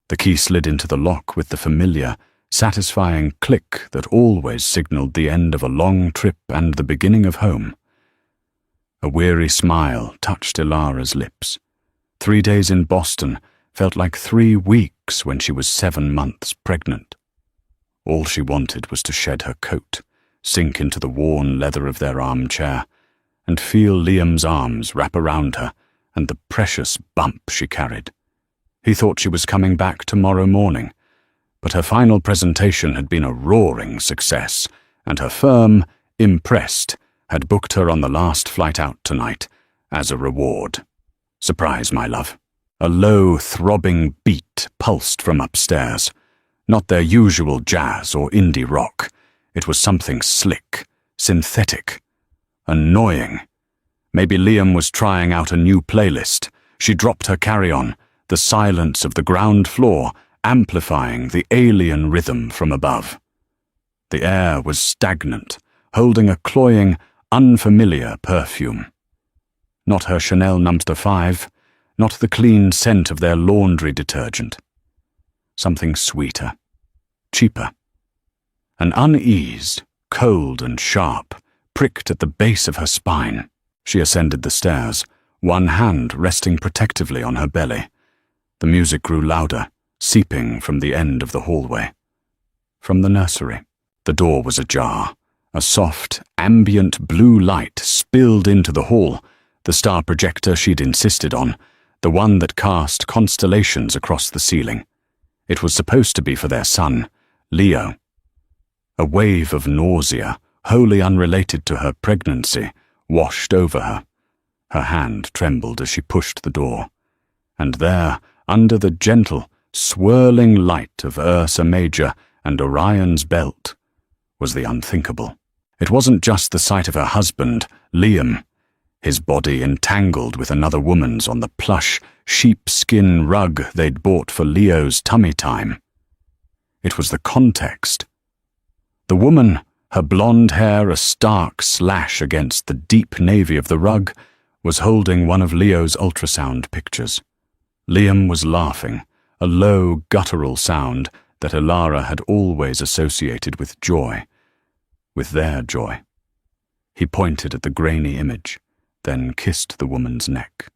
The key slid into the lock with the familiar, satisfying click that always signaled the end of a long trip and the beginning of home. A weary smile touched Ilara's lips. 3 days in Boston felt like 3 weeks when she was 7 months pregnant. All she wanted was to shed her coat, sink into the worn leather of their armchair, and feel Liam's arms wrap around her and the precious bump she carried. He thought she was coming back tomorrow morning, but her final presentation had been a roaring success, and her firm, impressed, had booked her on the last flight out tonight as a reward. Surprise, my love. A low, throbbing beat pulsed from upstairs. Not their usual jazz or indie rock. It was something slick, synthetic, annoying. Maybe Liam was trying out a new playlist. She dropped her carry-on, the silence of the ground floor amplifying the alien rhythm from above. The air was stagnant, holding a cloying, unfamiliar perfume. Not her Chanel No. 5, not the clean scent of their laundry detergent. Something sweeter, cheaper. An unease, cold and sharp, pricked at the base of her spine. She ascended the stairs, one hand resting protectively on her belly. The music grew louder, seeping from the end of the hallway. From the nursery. The door was ajar. A soft, ambient blue light spilled into the hall, the star projector she'd insisted on, the one that cast constellations across the ceiling. It was supposed to be for their son, Leo. A wave of nausea, wholly unrelated to her pregnancy, washed over her. Her hand trembled as she pushed the door. And there, under the gentle, swirling light of Ursa Major and Orion's belt, was the unthinkable. It wasn't just the sight of her husband, Liam, his body entangled with another woman's on the plush, sheepskin rug they'd bought for Leo's tummy time. It was the context. The woman, her blonde hair a stark slash against the deep navy of the rug, was holding one of Leo's ultrasound pictures. Liam was laughing, a low, guttural sound that Ilara had always associated with joy, with their joy. He pointed at the grainy image, then kissed the woman's neck.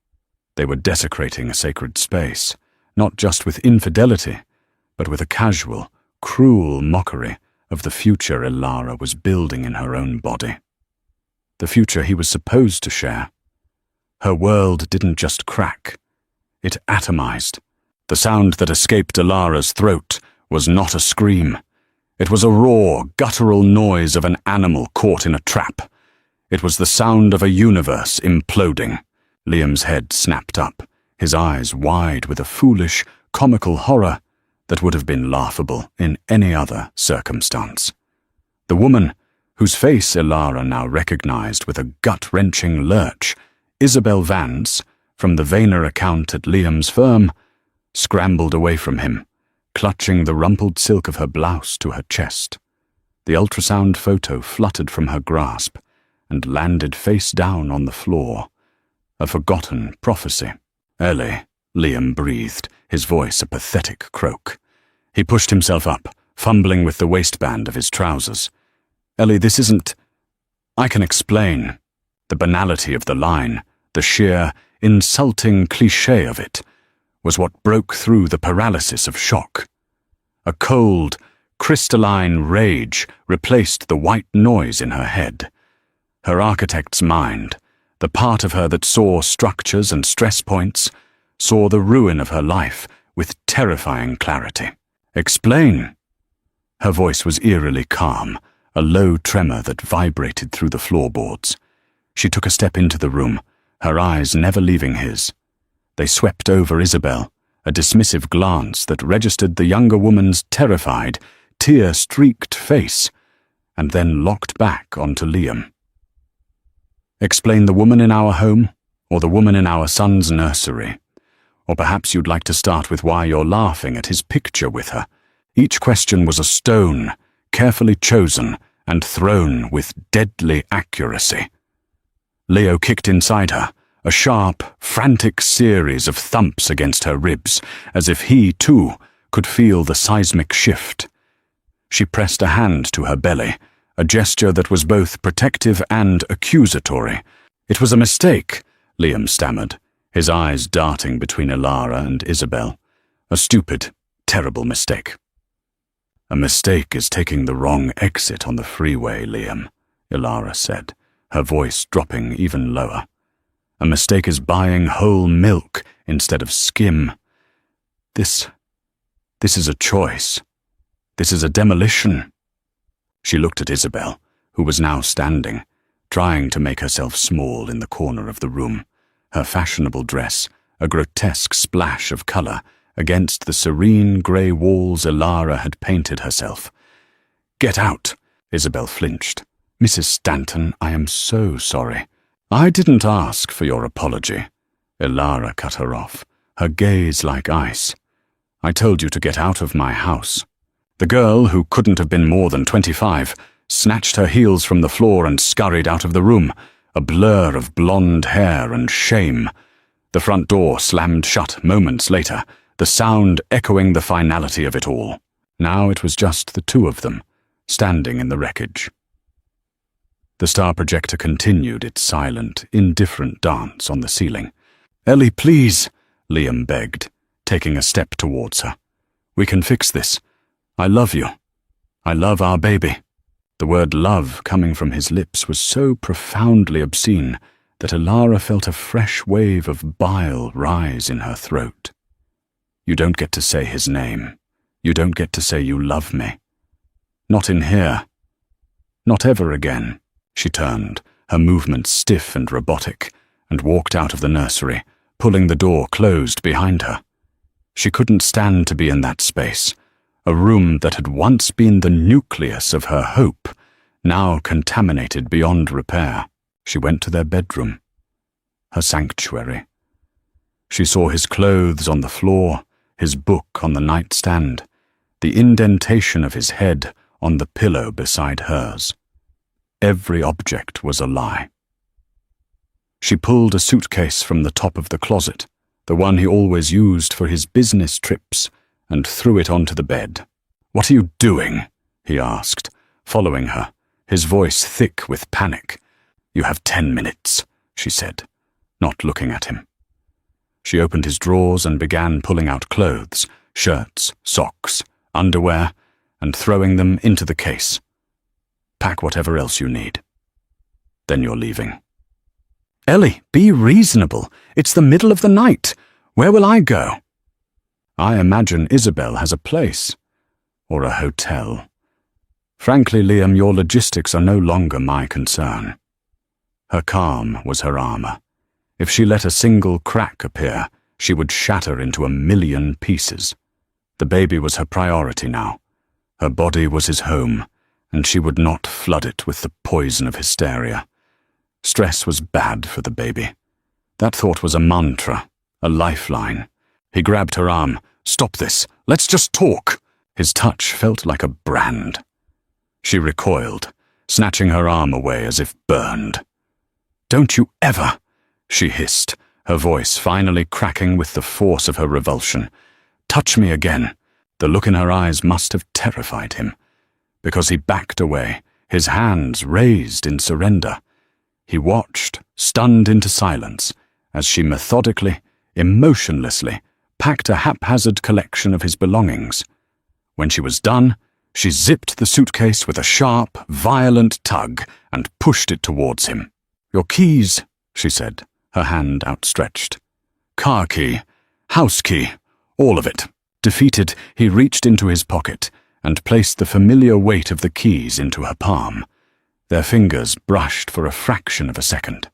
They were desecrating a sacred space, not just with infidelity, but with a casual, cruel mockery of the future Ilara was building in her own body. The future he was supposed to share. Her world didn't just crack, it atomized. The sound that escaped Ilara's throat was not a scream. It was a raw, guttural noise of an animal caught in a trap. It was the sound of a universe imploding. Liam's head snapped up, his eyes wide with a foolish, comical horror that would have been laughable in any other circumstance. The woman, whose face Ilara now recognized with a gut-wrenching lurch, Isabel Vance, from the Vayner account at Liam's firm, scrambled away from him, clutching the rumpled silk of her blouse to her chest. The ultrasound photo fluttered from her grasp and landed face down on the floor. A forgotten prophecy. "Ellie," Liam breathed, his voice a pathetic croak. He pushed himself up, fumbling with the waistband of his trousers. "Ellie, this isn't... I can explain." The banality of the line, the sheer, insulting cliché of it, was what broke through the paralysis of shock. A cold, crystalline rage replaced the white noise in her head. Her architect's mind, the part of her that saw structures and stress points, saw the ruin of her life with terrifying clarity. "Explain." Her voice was eerily calm, a low tremor that vibrated through the floorboards. She took a step into the room, her eyes never leaving his. They swept over Isabel, a dismissive glance that registered the younger woman's terrified, tear-streaked face, and then locked back onto Liam. "Explain the woman in our home, or the woman in our son's nursery? Or perhaps you'd like to start with why you're laughing at his picture with her." Each question was a stone, carefully chosen and thrown with deadly accuracy. Leo kicked inside her, a sharp, frantic series of thumps against her ribs, as if he, too, could feel the seismic shift. She pressed a hand to her belly, a gesture that was both protective and accusatory. "It was a mistake," Liam stammered, his eyes darting between Ilara and Isabel. "A stupid, terrible mistake." "A mistake is taking the wrong exit on the freeway, Liam," Ilara said, her voice dropping even lower. "A mistake is buying whole milk instead of skim. This is a choice. This is a demolition." She looked at Isabel, who was now standing, trying to make herself small in the corner of the room, her fashionable dress a grotesque splash of colour against the serene grey walls Ilara had painted herself. "Get out!" Isabel flinched. "Mrs. Stanton, I am so sorry." "I didn't ask for your apology." Ilara cut her off, her gaze like ice. "I told you to get out of my house." The girl, who couldn't have been more than 25, snatched her heels from the floor and scurried out of the room, a blur of blonde hair and shame. The front door slammed shut moments later, the sound echoing the finality of it all. Now it was just the two of them, standing in the wreckage. The star projector continued its silent, indifferent dance on the ceiling. "Ellie, please," Liam begged, taking a step towards her. "We can fix this. I love you. I love our baby." The word love coming from his lips was so profoundly obscene that Ilara felt a fresh wave of bile rise in her throat. "You don't get to say his name. You don't get to say you love me. Not in here. Not ever again." She turned, her movements stiff and robotic, and walked out of the nursery, pulling the door closed behind her. She couldn't stand to be in that space, a room that had once been the nucleus of her hope, now contaminated beyond repair. She went to their bedroom, her sanctuary. She saw his clothes on the floor, his book on the nightstand, the indentation of his head on the pillow beside hers. Every object was a lie. She pulled a suitcase from the top of the closet, the one he always used for his business trips, and threw it onto the bed. "What are you doing?" he asked, following her, his voice thick with panic. "You have 10 minutes, she said, not looking at him. She opened his drawers and began pulling out clothes, shirts, socks, underwear, and throwing them into the case. "Pack whatever else you need. Then you're leaving." "Ellie, be reasonable. It's the middle of the night. Where will I go?" "I imagine Isabel has a place. Or a hotel. Frankly, Liam, your logistics are no longer my concern." Her calm was her armor. If she let a single crack appear, she would shatter into a million pieces. The baby was her priority now. Her body was his home, and she would not flood it with the poison of hysteria. Stress was bad for the baby. That thought was a mantra, a lifeline. He grabbed her arm. "Stop this. Let's just talk." His touch felt like a brand. She recoiled, snatching her arm away as if burned. "Don't you ever," she hissed, her voice finally cracking with the force of her revulsion. "Touch me again." The look in her eyes must have terrified him, because he backed away, his hands raised in surrender. He watched, stunned into silence, as she methodically, emotionlessly, packed a haphazard collection of his belongings. When she was done, she zipped the suitcase with a sharp, violent tug and pushed it towards him. "Your keys," she said, her hand outstretched. "Car key, house key, all of it." Defeated, he reached into his pocket and placed the familiar weight of the keys into her palm. Their fingers brushed for a fraction of a second,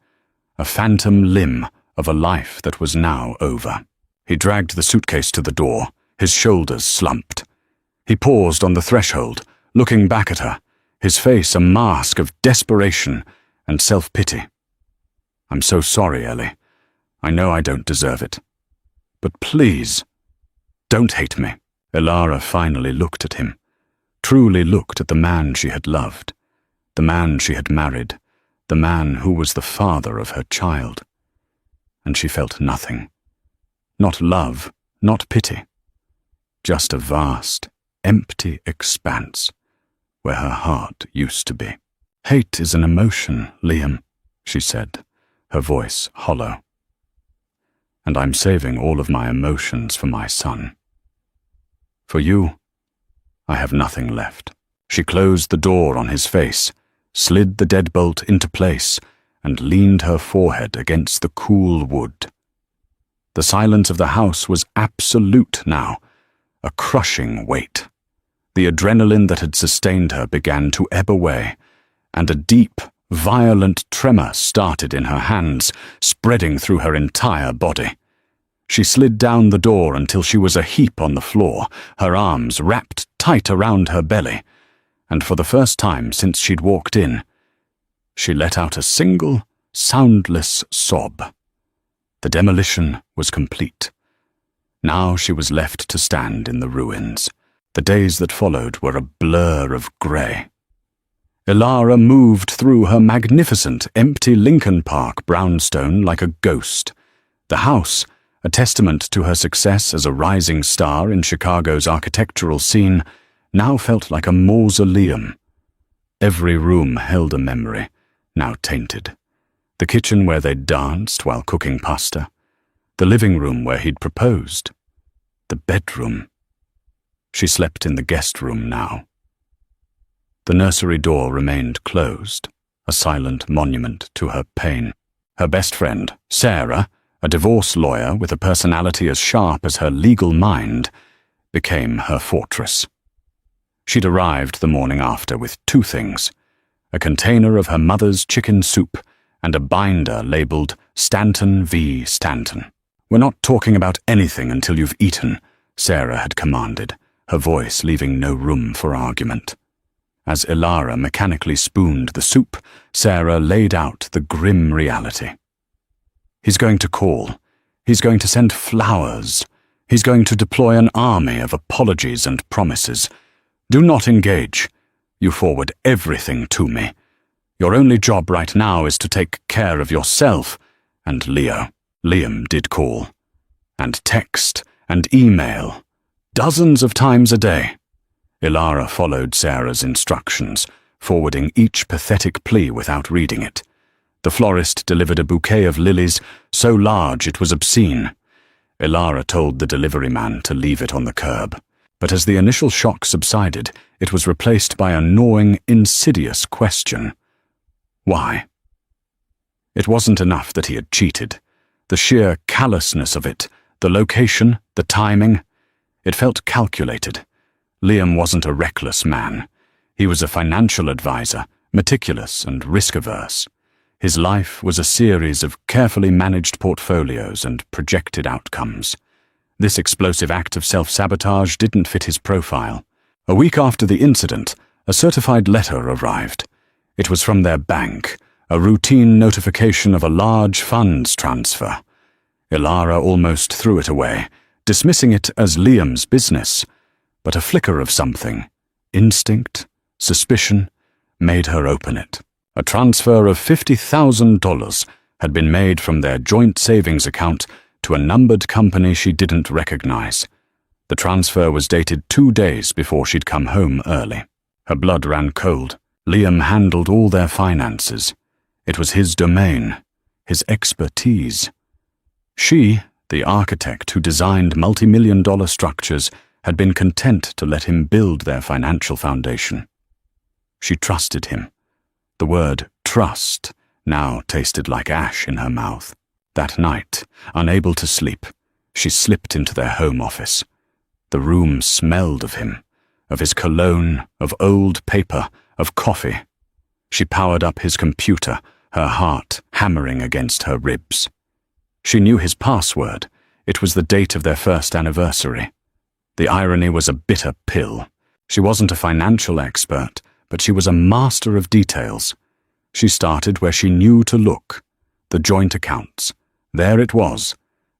a phantom limb of a life that was now over. He dragged the suitcase to the door, his shoulders slumped. He paused on the threshold, looking back at her, his face a mask of desperation and self-pity. "I'm so sorry, Ellie. I know I don't deserve it. But please, don't hate me." Ilara finally looked at him, truly looked at the man she had loved, the man she had married, the man who was the father of her child. And she felt nothing. Not love, not pity. just a vast, empty expanse where her heart used to be. "Hate is an emotion, Liam," she said, her voice hollow. "And I'm saving all of my emotions for my son. For you, I have nothing left." She closed the door on his face, slid the deadbolt into place, and leaned her forehead against the cool wood. The silence of the house was absolute now, a crushing weight. The adrenaline that had sustained her began to ebb away, and a deep, violent tremor started in her hands, spreading through her entire body. She slid down the door until she was a heap on the floor, her arms wrapped tight around her belly, and for the first time since she'd walked in, she let out a single, soundless sob. The demolition was complete. Now she was left to stand in the ruins. The days that followed were a blur of grey. Ilara moved through her magnificent, empty Lincoln Park brownstone like a ghost. The house, a testament to her success as a rising star in Chicago's architectural scene, now felt like a mausoleum. Every room held a memory, now tainted. The kitchen where they'd danced while cooking pasta. The living room where he'd proposed. The bedroom. She slept in the guest room now. The nursery door remained closed, a silent monument to her pain. Her best friend, Sarah, a divorce lawyer with a personality as sharp as her legal mind, became her fortress. She'd arrived the morning after with two things: a container of her mother's chicken soup and a binder labeled Stanton v. Stanton. "We're not talking about anything until you've eaten," Sarah had commanded, her voice leaving no room for argument. As Ilara mechanically spooned the soup, Sarah laid out the grim reality. "He's going to call. He's going to send flowers. He's going to deploy an army of apologies and promises. Do not engage. You forward everything to me. Your only job right now is to take care of yourself and Leo." Liam did call. And text and email. Dozens of times a day. Ilara followed Sarah's instructions, forwarding each pathetic plea without reading it. The florist delivered a bouquet of lilies so large it was obscene. Ilara told the delivery man to leave it on the curb, but as the initial shock subsided, it was replaced by a gnawing, insidious question. Why? It wasn't enough that he had cheated. The sheer callousness of it, the location, the timing, it felt calculated. Liam wasn't a reckless man. He was a financial advisor, meticulous and risk-averse. His life was a series of carefully managed portfolios and projected outcomes. This explosive act of self-sabotage didn't fit his profile. A week after the incident, a certified letter arrived. It was from their bank, a routine notification of a large funds transfer. Ilara almost threw it away, dismissing it as Liam's business. But a flicker of something, instinct, suspicion, made her open it. A transfer of $50,000 had been made from their joint savings account to a numbered company she didn't recognize. The transfer was dated 2 days before she'd come home early. Her blood ran cold. Liam handled all their finances. It was his domain, his expertise. She, the architect who designed multi-million-dollar structures, had been content to let him build their financial foundation. She trusted him. The word trust now tasted like ash in her mouth. That night, unable to sleep, she slipped into their home office. The room smelled of him, of his cologne, of old paper, of coffee. She powered up his computer, her heart hammering against her ribs. She knew his password. It was the date of their first anniversary. The irony was a bitter pill. She wasn't a financial expert, but she was a master of details. She started where she knew to look, the joint accounts. There it was,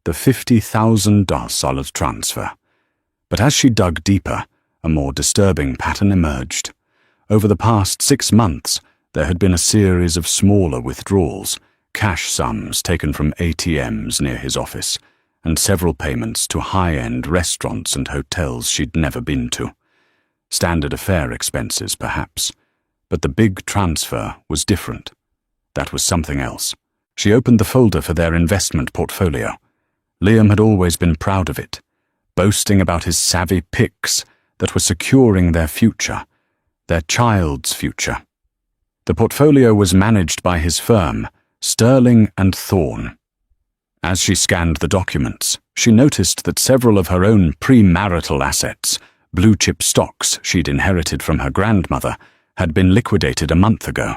the $50,000 transfer. But as she dug deeper, a more disturbing pattern emerged. Over the past 6 months, there had been a series of smaller withdrawals, cash sums taken from ATMs near his office, and several payments to high-end restaurants and hotels she'd never been to. Standard affair expenses, perhaps, but the big transfer was different. That was something else. She opened the folder for their investment portfolio. Liam had always been proud of it, boasting about his savvy picks that were securing their future, their child's future. The portfolio was managed by his firm, Sterling and Thorne. As she scanned the documents, she noticed that several of her own premarital assets, blue-chip stocks she'd inherited from her grandmother, had been liquidated a month ago.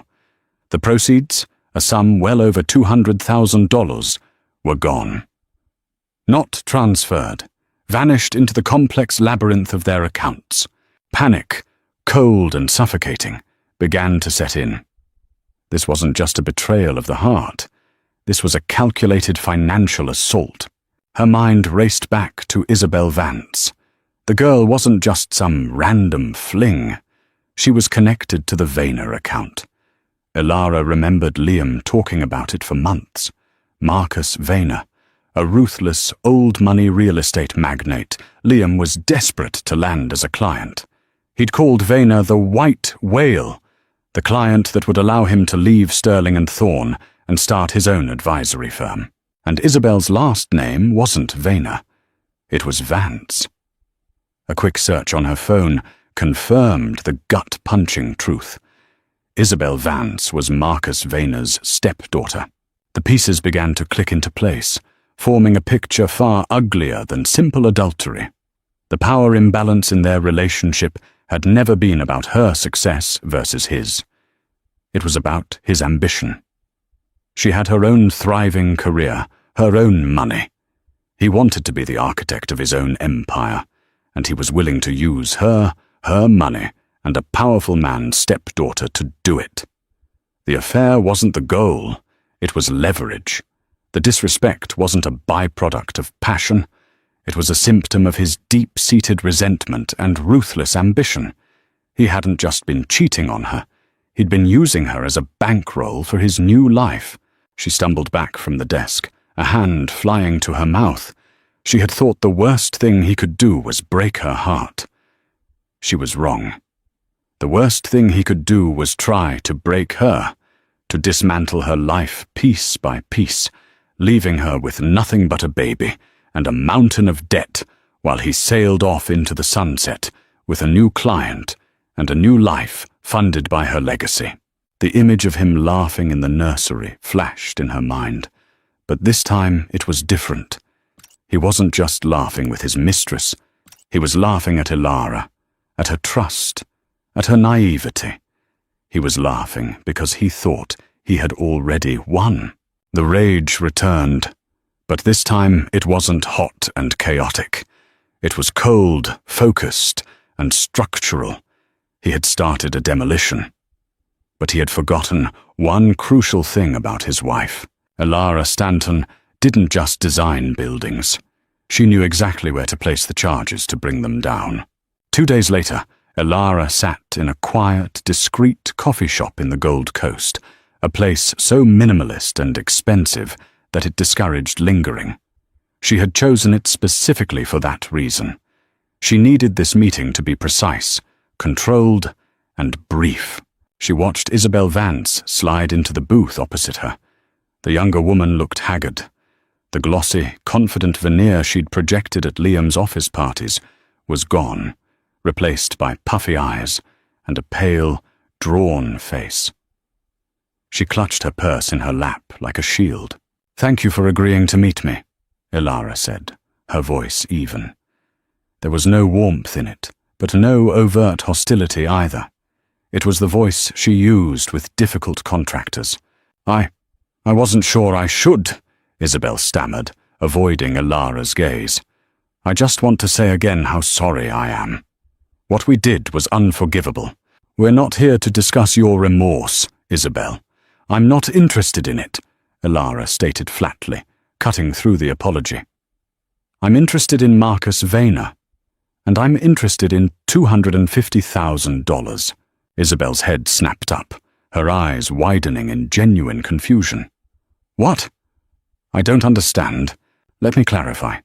The proceeds, a sum well over $200,000, were gone. Not transferred, vanished into the complex labyrinth of their accounts. Panic, cold and suffocating, began to set in. This wasn't just a betrayal of the heart. This was a calculated financial assault. Her mind raced back to Isabel Vance. The girl wasn't just some random fling. She was connected to the Vayner account. Elara remembered Liam talking about it for months. Marcus Vayner, a ruthless, old-money real estate magnate Liam was desperate to land as a client. He'd called Vayner the White Whale, the client that would allow him to leave Sterling and Thorne and start his own advisory firm. And Isabel's last name wasn't Vayner. It was Vance. A quick search on her phone confirmed the gut-punching truth. Isabel Vance was Marcus Vayner's stepdaughter. The pieces began to click into place, forming a picture far uglier than simple adultery. The power imbalance in their relationship had never been about her success versus his. It was about his ambition. She had her own thriving career, her own money. He wanted to be the architect of his own empire, and he was willing to use her money, and a powerful man's stepdaughter to do it. The affair wasn't the goal, it was leverage. The disrespect wasn't a byproduct of passion, it was a symptom of his deep-seated resentment and ruthless ambition. He hadn't just been cheating on her, he'd been using her as a bankroll for his new life. She stumbled back from the desk, a hand flying to her mouth. She had thought the worst thing he could do was break her heart. She was wrong. The worst thing he could do was try to break her, to dismantle her life piece by piece, leaving her with nothing but a baby and a mountain of debt while he sailed off into the sunset with a new client and a new life funded by her legacy. The image of him laughing in the nursery flashed in her mind, but this time it was different. He wasn't just laughing with his mistress, he was laughing at Elara, at her trust, at her naivety. He was laughing because he thought he had already won. The rage returned, but this time it wasn't hot and chaotic. It was cold, focused, and structural. He had started a demolition. But he had forgotten one crucial thing about his wife. Elara Stanton didn't just design buildings. She knew exactly where to place the charges to bring them down. 2 days later, Elara sat in a quiet, discreet coffee shop in the Gold Coast, a place so minimalist and expensive that it discouraged lingering. She had chosen it specifically for that reason. She needed this meeting to be precise, controlled, and brief. She watched Isabel Vance slide into the booth opposite her. The younger woman looked haggard. The glossy, confident veneer she'd projected at Liam's office parties was gone, replaced by puffy eyes and a pale, drawn face. She clutched her purse in her lap like a shield. "Thank you for agreeing to meet me," Elara said, her voice even. There was no warmth in it, but no overt hostility either. It was the voice she used with difficult contractors. I wasn't sure I should," Isabel stammered, avoiding Elara's gaze. "I just want to say again how sorry I am. What we did was unforgivable. We're not here to discuss your remorse, Isabel. I'm not interested in it," Elara stated flatly, cutting through the apology. "I'm interested in Marcus Vayner, and I'm interested in $250,000. Isabel's head snapped up, her eyes widening in genuine confusion. "What? I don't understand." Let me clarify.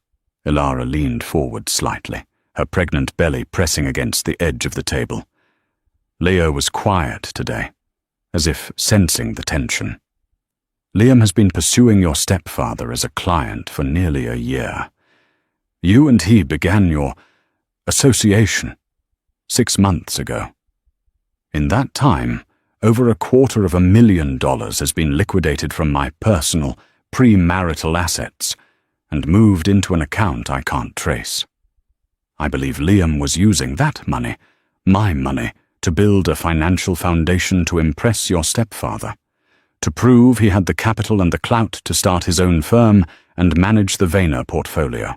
Ilara leaned forward slightly, her pregnant belly pressing against the edge of the table. Leo was quiet today, as if sensing the tension. Liam has been pursuing your stepfather as a client for nearly a year. You and he began your association 6 months ago. In that time, over $250,000 has been liquidated from my personal, premarital assets and moved into an account I can't trace. I believe Liam was using that money, my money, to build a financial foundation to impress your stepfather, to prove he had the capital and the clout to start his own firm and manage the Vayner portfolio.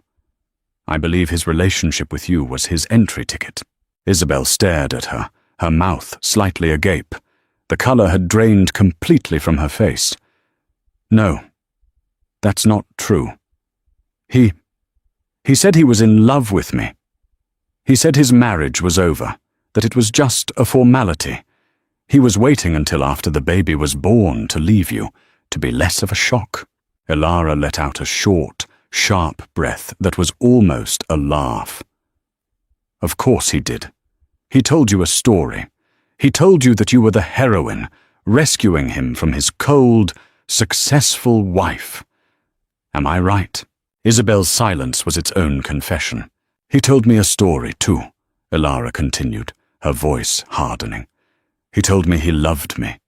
I believe his relationship with you was his entry ticket. Isabel stared at her, her mouth slightly agape. The color had drained completely from her face. No, that's not true. He said he was in love with me. He said his marriage was over, that it was just a formality. He was waiting until after the baby was born to leave you, to be less of a shock. Ilara let out a short, sharp breath that was almost a laugh. Of course he did. He told you a story. He told you that you were the heroine, rescuing him from his cold, successful wife. Am I right? Isabel's silence was its own confession. He told me a story, too, Ilara continued, her voice hardening. He told me he loved me.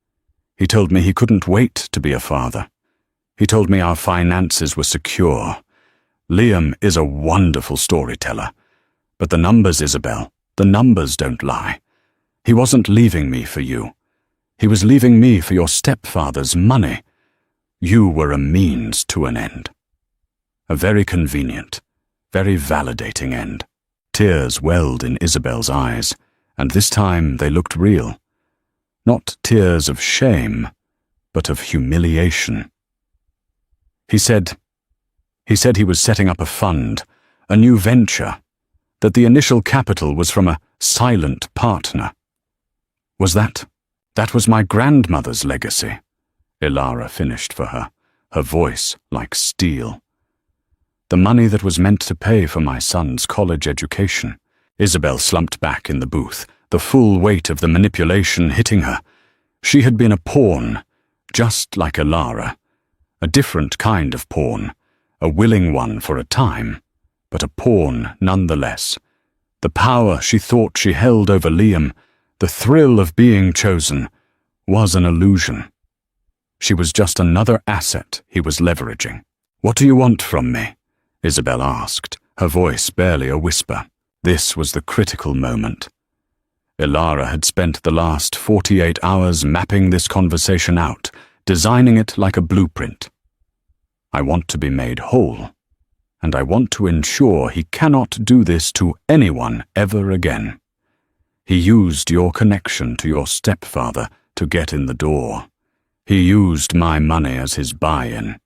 He told me he couldn't wait to be a father. He told me our finances were secure. Liam is a wonderful storyteller. But the numbers, Isabel, the numbers don't lie. He wasn't leaving me for you. He was leaving me for your stepfather's money. You were a means to an end. A very convenient, very validating end. Tears welled in Isabel's eyes, and this time they looked real. Not tears of shame, but of humiliation. He said he was setting up a fund, a new venture, that the initial capital was from a silent partner. That was my grandmother's legacy, Ilara finished for her, her voice like steel. The money that was meant to pay for my son's college education. Isabel slumped back in the booth, the full weight of the manipulation hitting her. She had been a pawn, just like Ilara. A different kind of pawn, a willing one for a time, but a pawn nonetheless. The power she thought she held over Liam, the thrill of being chosen, was an illusion. She was just another asset he was leveraging. "What do you want from me?" Isabel asked, her voice barely a whisper. This was the critical moment. Ilara had spent the last 48 hours mapping this conversation out, designing it like a blueprint. I want to be made whole, and I want to ensure he cannot do this to anyone ever again. He used your connection to your stepfather to get in the door. He used my money as his buy-in.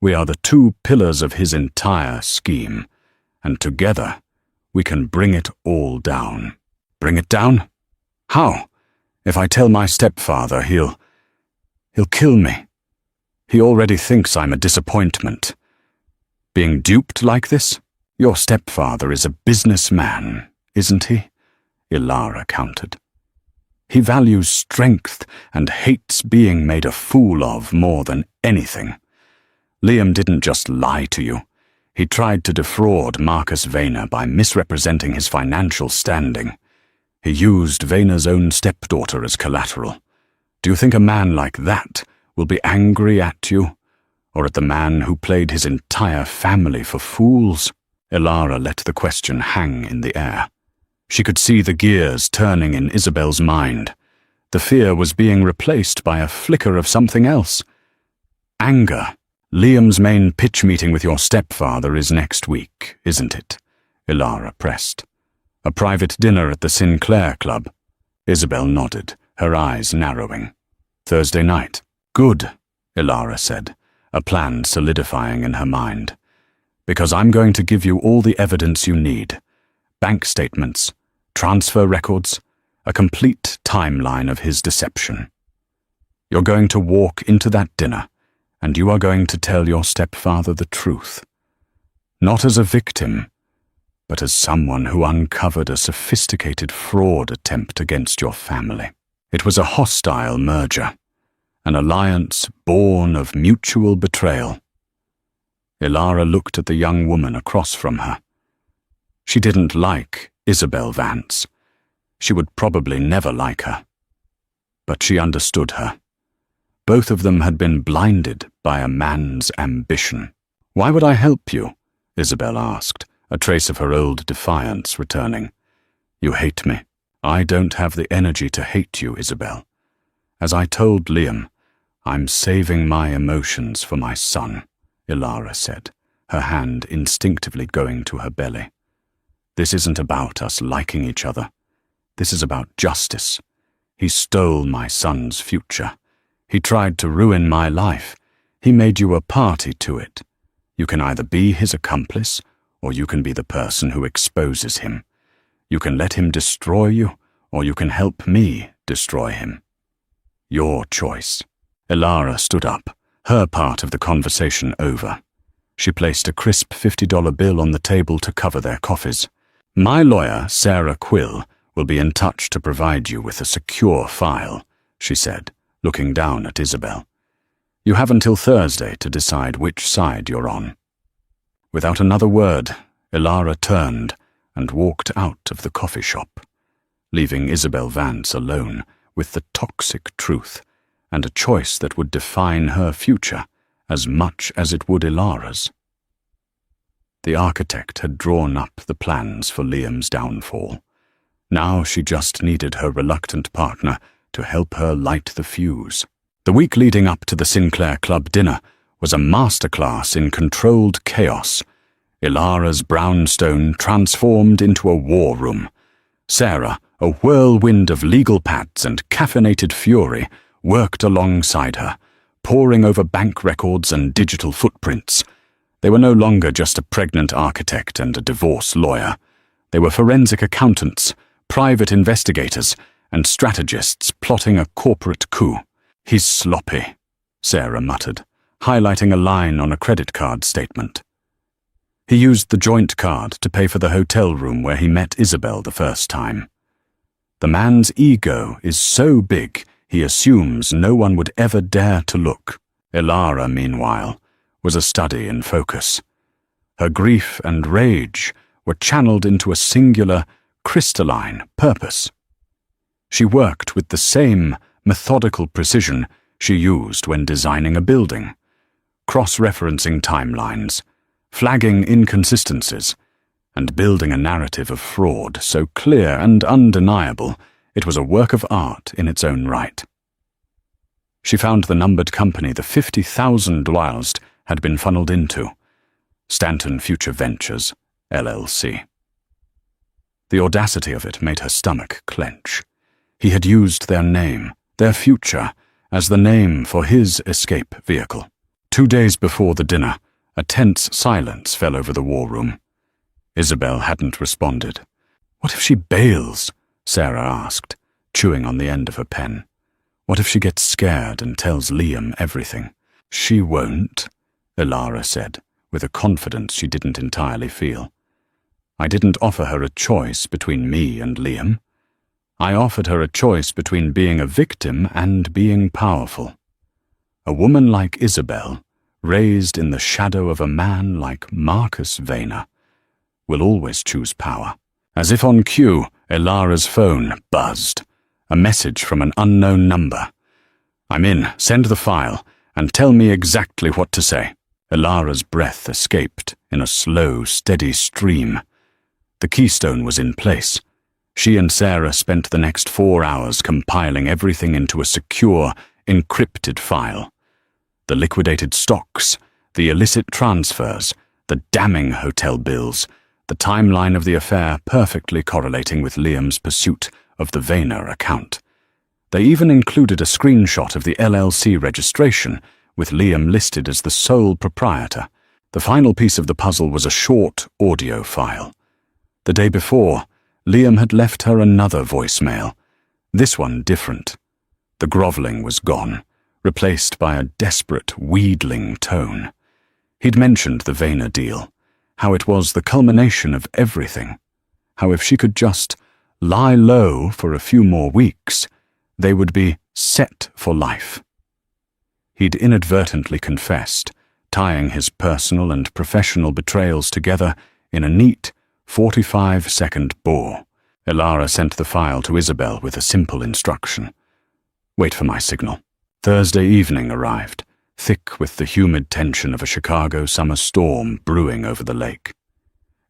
We are the two pillars of his entire scheme, and together we can bring it all down. Bring it down? How? If I tell my stepfather, he'll kill me. He already thinks I'm a disappointment. Being duped like this? Your stepfather is a businessman, isn't he? Ilara countered. He values strength and hates being made a fool of more than anything. Liam didn't just lie to you. He tried to defraud Marcus Vayner by misrepresenting his financial standing. He used Vayner's own stepdaughter as collateral. Do you think a man like that will be angry at you, or at the man who played his entire family for fools? Ilara let the question hang in the air. She could see the gears turning in Isabel's mind. The fear was being replaced by a flicker of something else. Anger. Liam's main pitch meeting with your stepfather is next week, isn't it? Ilara pressed. A private dinner at the Sinclair Club. Isabel nodded, her eyes narrowing. Thursday night. Good, Ilara said, a plan solidifying in her mind. Because I'm going to give you all the evidence you need. Bank statements, transfer records, a complete timeline of his deception. You're going to walk into that dinner, and you are going to tell your stepfather the truth. Not as a victim, but as someone who uncovered a sophisticated fraud attempt against your family. It was a hostile merger, an alliance born of mutual betrayal. Ilara looked at the young woman across from her. She didn't like Isabel Vance. She would probably never like her. But she understood her. Both of them had been blinded by a man's ambition. "Why would I help you?" Isabel asked, a trace of her old defiance returning. "You hate me." "I don't have the energy to hate you, Isabel. As I told Liam, I'm saving my emotions for my son," Ilara said, her hand instinctively going to her belly. "This isn't about us liking each other. This is about justice. He stole my son's future. He tried to ruin my life. He made you a party to it. You can either be his accomplice, or you can be the person who exposes him. You can let him destroy you, or you can help me destroy him. Your choice." Ilara stood up, her part of the conversation over. She placed a crisp $50 bill on the table to cover their coffees. "My lawyer, Sarah Quill, will be in touch to provide you with a secure file," she said, looking down at Isabel. "You have until Thursday to decide which side you're on." Without another word, Ilara turned and walked out of the coffee shop, leaving Isabel Vance alone with the toxic truth and a choice that would define her future as much as it would Ilara's. The architect had drawn up the plans for Liam's downfall. Now she just needed her reluctant partner to help her light the fuse. The week leading up to the Sinclair Club dinner was a masterclass in controlled chaos. Ilara's brownstone transformed into a war room. Sarah, a whirlwind of legal pads and caffeinated fury, worked alongside her, poring over bank records and digital footprints. They were no longer just a pregnant architect and a divorce lawyer. They were forensic accountants, private investigators, and strategists plotting a corporate coup. "He's sloppy," Sarah muttered, highlighting a line on a credit card statement. He used the joint card to pay for the hotel room where he met Isabel the first time. The man's ego is so big he assumes no one would ever dare to look. Ilara, meanwhile, was a study in focus. Her grief and rage were channeled into a singular, crystalline purpose. She worked with the same methodical precision she used when designing a building, cross-referencing timelines, flagging inconsistencies, and building a narrative of fraud so clear and undeniable it was a work of art in its own right. She found the numbered company the 50,000 whilst had been funneled into, Stanton Future Ventures, LLC. The audacity of it made her stomach clench. He had used their name, their future, as the name for his escape vehicle. 2 days before the dinner, a tense silence fell over the war room. Isabel hadn't responded. "What if she bails?" Sarah asked, chewing on the end of her pen. "What if she gets scared and tells Liam everything?" "She won't," Ilara said, with a confidence she didn't entirely feel. "I didn't offer her a choice between me and Liam. I offered her a choice between being a victim and being powerful. A woman like Isabel, raised in the shadow of a man like Marcus Vayner, will always choose power." As if on cue, Ilara's phone buzzed. A message from an unknown number. "I'm in. Send the file, and tell me exactly what to say." Ilara's breath escaped in a slow, steady stream. The keystone was in place. She and Sarah spent the next 4 hours compiling everything into a secure, encrypted file. The liquidated stocks, the illicit transfers, the damning hotel bills, the timeline of the affair perfectly correlating with Liam's pursuit of the Vayner account. They even included a screenshot of the LLC registration, with Liam listed as the sole proprietor. The final piece of the puzzle was a short audio file. The day before, Liam had left her another voicemail, this one different. The groveling was gone, replaced by a desperate, wheedling tone. He'd mentioned the Vayner deal, how it was the culmination of everything, how if she could just lie low for a few more weeks, they would be set for life. He'd inadvertently confessed, tying his personal and professional betrayals together in a neat 45-second bore. Ilara sent the file to Isabel with a simple instruction. Wait for my signal. Thursday evening arrived, thick with the humid tension of a Chicago summer storm brewing over the lake.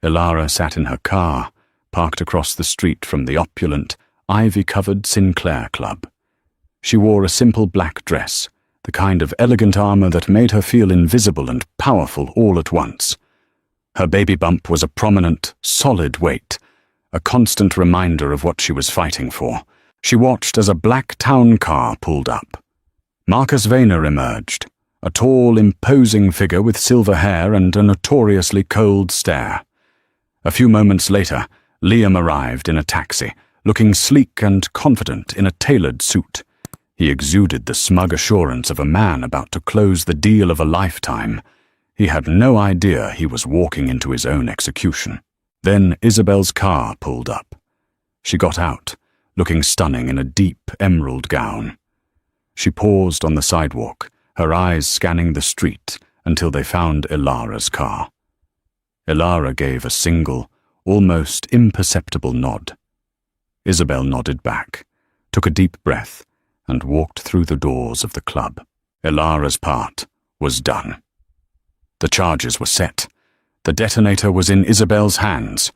Ilara sat in her car, parked across the street from the opulent, ivy-covered Sinclair Club. She wore a simple black dress, the kind of elegant armor that made her feel invisible and powerful all at once. Her baby bump was a prominent, solid weight, a constant reminder of what she was fighting for. She watched as a black town car pulled up. Marcus Vayner emerged, a tall, imposing figure with silver hair and a notoriously cold stare. A few moments later, Liam arrived in a taxi, looking sleek and confident in a tailored suit. He exuded the smug assurance of a man about to close the deal of a lifetime. He had no idea he was walking into his own execution. Then Isabel's car pulled up. She got out, looking stunning in a deep emerald gown. She paused on the sidewalk, her eyes scanning the street until they found Ilara's car. Ilara gave a single, almost imperceptible nod. Isabel nodded back, took a deep breath, and walked through the doors of the club. Ilara's part was done. The charges were set. The detonator was in Isabel's hands.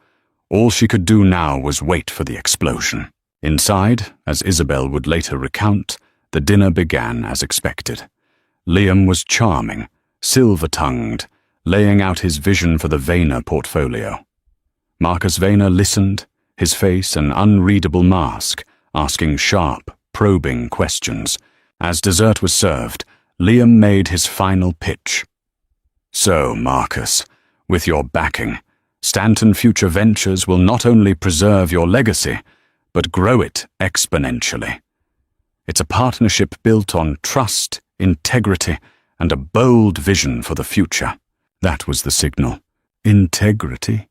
All she could do now was wait for the explosion. Inside, as Isabel would later recount, the dinner began as expected. Liam was charming, silver-tongued, laying out his vision for the Vayner portfolio. Marcus Vayner listened, his face an unreadable mask, asking sharp, probing questions. As dessert was served, Liam made his final pitch. So, Marcus, with your backing, Stanton Future Ventures will not only preserve your legacy, but grow it exponentially. It's a partnership built on trust, integrity, and a bold vision for the future. That was the signal. Integrity?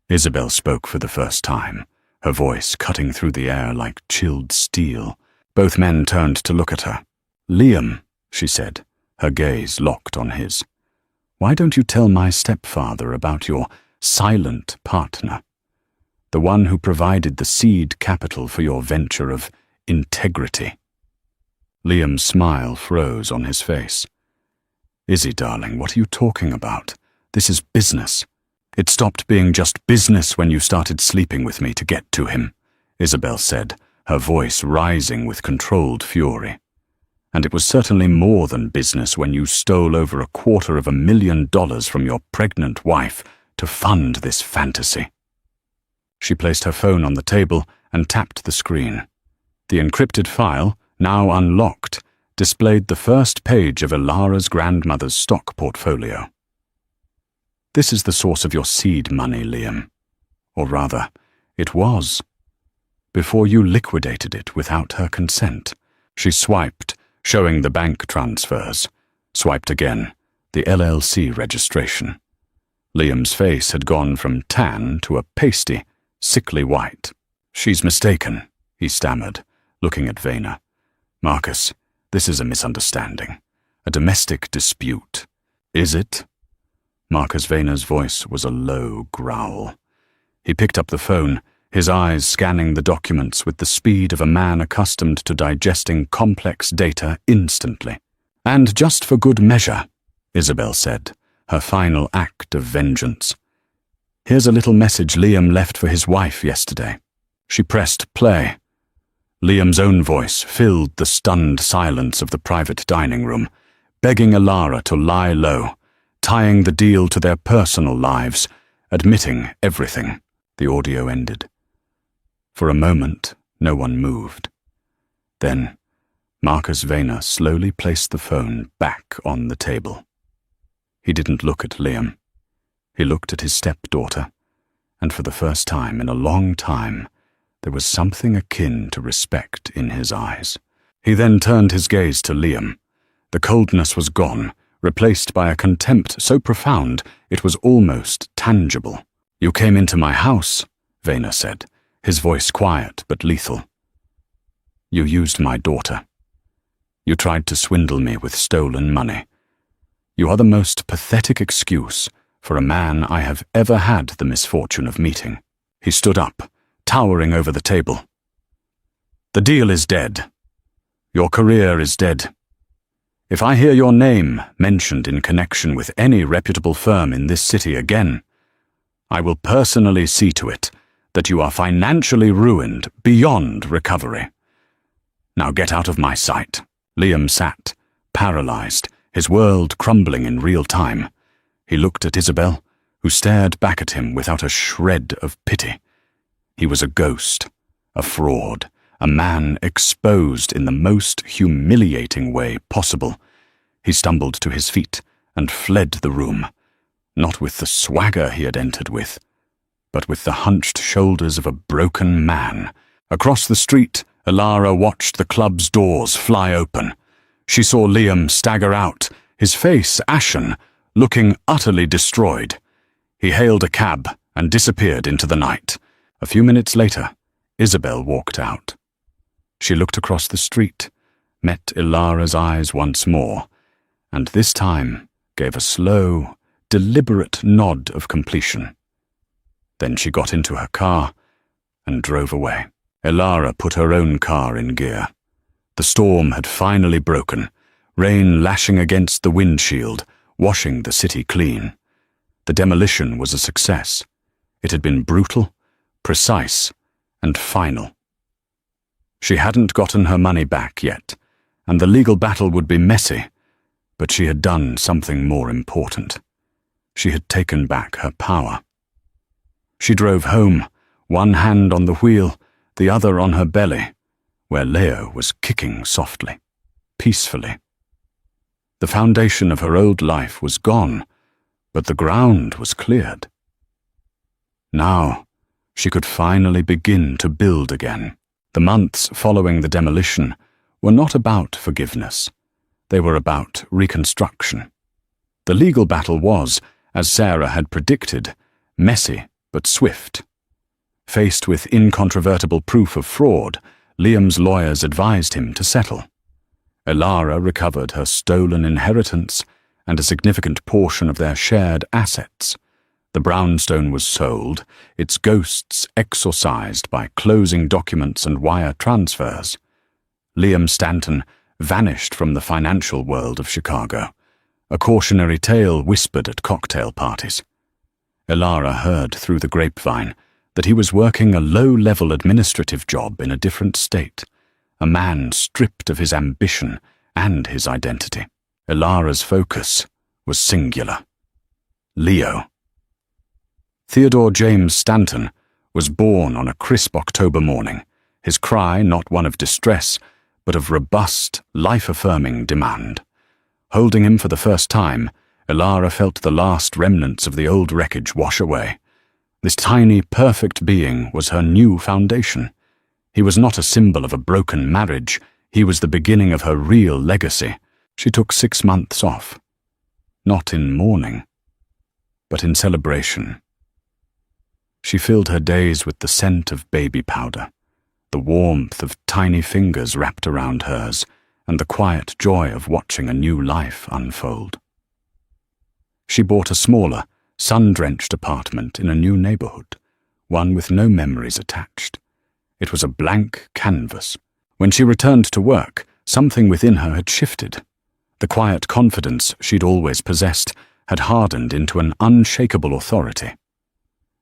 Isabel spoke for the first time, her voice cutting through the air like chilled steel. Both men turned to look at her. Liam, she said, her gaze locked on his. Why don't you tell my stepfather about your silent partner, the one who provided the seed capital for your venture of integrity? Liam's smile froze on his face. Izzy, darling, what are you talking about? This is business. It stopped being just business when you started sleeping with me to get to him, Isabel said, her voice rising with controlled fury. And it was certainly more than business when you stole over $250,000 from your pregnant wife to fund this fantasy. She placed her phone on the table and tapped the screen. The encrypted file, now unlocked, displayed the first page of Ilara's grandmother's stock portfolio. This is the source of your seed money, Liam. Or rather, it was. Before you liquidated it without her consent. She swiped, showing the bank transfers. Swiped again, the LLC registration. Liam's face had gone from tan to a pasty, sickly white. She's mistaken, he stammered, looking at Vayner. Marcus, this is a misunderstanding. A domestic dispute. Is it? Marcus Vayner's voice was a low growl. He picked up the phone, his eyes scanning the documents with the speed of a man accustomed to digesting complex data instantly. And just for good measure, Isabel said, her final act of vengeance. Here's a little message Liam left for his wife yesterday. She pressed play. Liam's own voice filled the stunned silence of the private dining room, begging Ilara to lie low, tying the deal to their personal lives, admitting everything. The audio ended. For a moment, no one moved. Then, Marcus Vayner slowly placed the phone back on the table. He didn't look at Liam. He looked at his stepdaughter, and for the first time in a long time, there was something akin to respect in his eyes. He then turned his gaze to Liam. The coldness was gone, replaced by a contempt so profound it was almost tangible. "You came into my house," Vayner said, his voice quiet but lethal. "You used my daughter. You tried to swindle me with stolen money. You are the most pathetic excuse for a man I have ever had the misfortune of meeting." He stood up, towering over the table. "The deal is dead. Your career is dead. If I hear your name mentioned in connection with any reputable firm in this city again, I will personally see to it that you are financially ruined beyond recovery. Now get out of my sight." Liam sat, paralyzed, his world crumbling in real time. He looked at Isabel, who stared back at him without a shred of pity. He was a ghost, a fraud, a man exposed in the most humiliating way possible. He stumbled to his feet and fled the room, not with the swagger he had entered with, but with the hunched shoulders of a broken man. Across the street, Elara watched the club's doors fly open. She saw Liam stagger out, his face ashen, looking utterly destroyed. He hailed a cab and disappeared into the night. A few minutes later, Isabel walked out. She looked across the street, met Elara's eyes once more, and this time gave a slow, deliberate nod of completion. Then she got into her car and drove away. Elara put her own car in gear. The storm had finally broken, rain lashing against the windshield, washing the city clean. The demolition was a success. It had been brutal, precise, and final. She hadn't gotten her money back yet, and the legal battle would be messy, but she had done something more important. She had taken back her power. She drove home, one hand on the wheel, the other on her belly, where Leo was kicking softly, peacefully. The foundation of her old life was gone, but the ground was cleared. Now, she could finally begin to build again. The months following the demolition were not about forgiveness. They were about reconstruction. The legal battle was, as Sarah had predicted, messy but swift. Faced with incontrovertible proof of fraud, Liam's lawyers advised him to settle. Elara recovered her stolen inheritance and a significant portion of their shared assets. The brownstone was sold, its ghosts exorcised by closing documents and wire transfers. Liam Stanton vanished from the financial world of Chicago, a cautionary tale whispered at cocktail parties. Elara heard through the grapevine that he was working a low-level administrative job in a different state, a man stripped of his ambition and his identity. Elara's focus was singular. Leo. Theodore James Stanton was born on a crisp October morning, his cry not one of distress, but of robust, life-affirming demand. Holding him for the first time, Elara felt the last remnants of the old wreckage wash away. This tiny, perfect being was her new foundation. He was not a symbol of a broken marriage. He was the beginning of her real legacy. She took 6 months off. Not in mourning, but in celebration. She filled her days with the scent of baby powder, the warmth of tiny fingers wrapped around hers, and the quiet joy of watching a new life unfold. She bought a smaller, sun-drenched apartment in a new neighborhood, one with no memories attached. It was a blank canvas. When she returned to work, something within her had shifted. The quiet confidence she'd always possessed had hardened into an unshakable authority.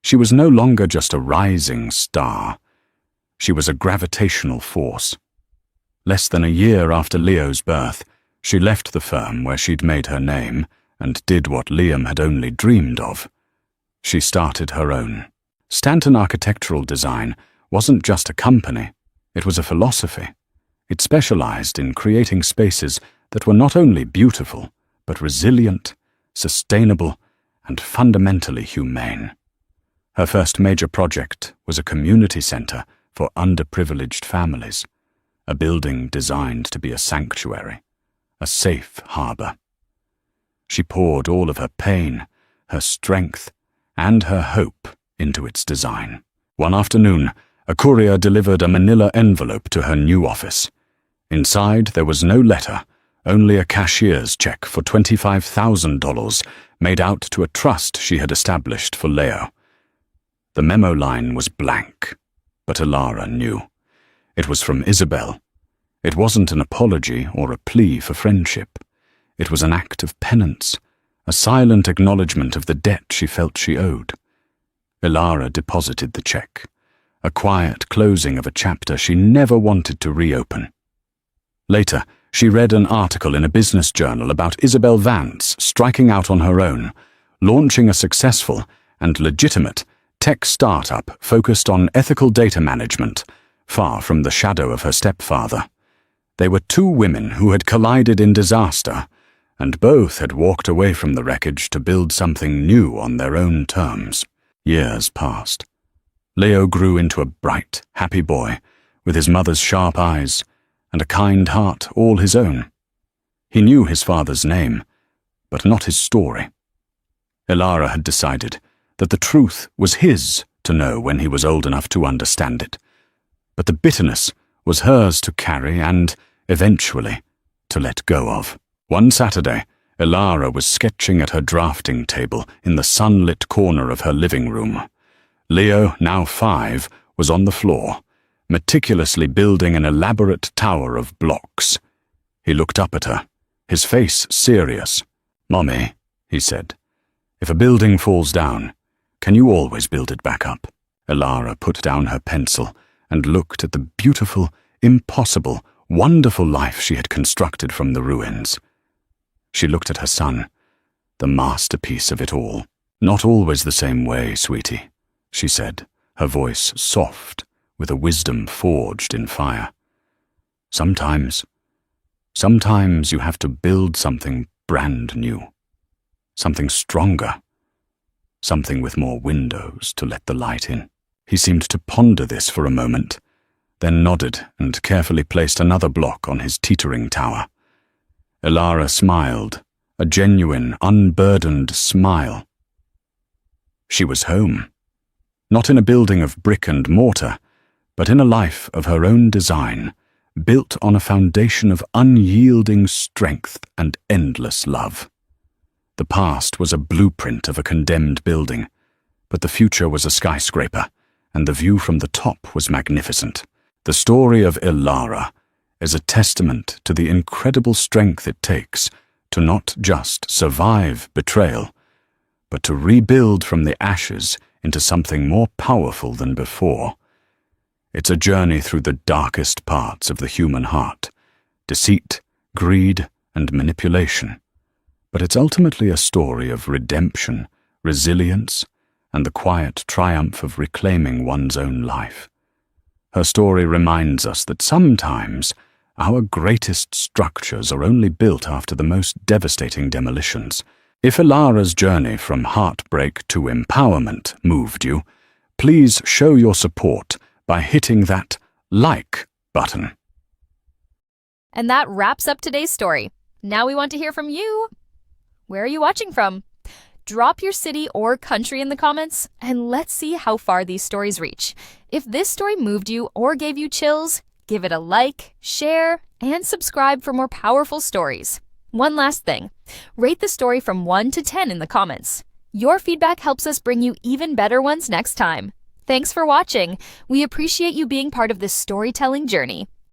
She was no longer just a rising star. She was a gravitational force. Less than a year after Leo's birth, she left the firm where she'd made her name and did what Liam had only dreamed of. She started her own. Stanton Architectural Design wasn't just a company, it was a philosophy. It specialized in creating spaces that were not only beautiful, but resilient, sustainable, and fundamentally humane. Her first major project was a community center for underprivileged families, a building designed to be a sanctuary, a safe harbor. She poured all of her pain, her strength, and her hope into its design. One afternoon, a courier delivered a manila envelope to her new office. Inside, there was no letter, only a cashier's check for $25,000 made out to a trust she had established for Leo. The memo line was blank, but Elara knew. It was from Isabel. It wasn't an apology or a plea for friendship. It was an act of penance, a silent acknowledgement of the debt she felt she owed. Elara deposited the check, a quiet closing of a chapter she never wanted to reopen. Later, she read an article in a business journal about Isabel Vance striking out on her own, launching a successful and legitimate tech startup focused on ethical data management, far from the shadow of her stepfather. They were two women who had collided in disaster, and both had walked away from the wreckage to build something new on their own terms. Years passed. Leo grew into a bright, happy boy, with his mother's sharp eyes and a kind heart all his own. He knew his father's name, but not his story. Elara had decided that the truth was his to know when he was old enough to understand it, but the bitterness was hers to carry and, eventually, to let go of. One Saturday, Elara was sketching at her drafting table in the sunlit corner of her living room. Leo, now 5, was on the floor, meticulously building an elaborate tower of blocks. He looked up at her, his face serious. "Mommy," he said, "if a building falls down, can you always build it back up?" Elara put down her pencil and looked at the beautiful, impossible, wonderful life she had constructed from the ruins. She looked at her son, the masterpiece of it all. "Not always the same way, sweetie," she said, her voice soft, with a wisdom forged in fire. Sometimes you have to build something brand new, something stronger, something with more windows to let the light in." He seemed to ponder this for a moment, then nodded and carefully placed another block on his teetering tower. Elara smiled, a genuine, unburdened smile. She was home, not in a building of brick and mortar, but in a life of her own design, built on a foundation of unyielding strength and endless love. The past was a blueprint of a condemned building, but the future was a skyscraper, and the view from the top was magnificent. The story of Elara is a testament to the incredible strength it takes to not just survive betrayal, but to rebuild from the ashes into something more powerful than before. It's a journey through the darkest parts of the human heart, deceit, greed, and manipulation. But it's ultimately a story of redemption, resilience, and the quiet triumph of reclaiming one's own life. Her story reminds us that sometimes our greatest structures are only built after the most devastating demolitions. If Elara's journey from heartbreak to empowerment moved you, please show your support by hitting that like button. And that wraps up today's story. Now we want to hear from you. Where are you watching from? Drop your city or country in the comments, and let's see how far these stories reach. If this story moved you or gave you chills, give it a like, share, and subscribe for more powerful stories. One last thing, rate the story from 1 to 10 in the comments. Your feedback helps us bring you even better ones next time. Thanks for watching. We appreciate you being part of this storytelling journey.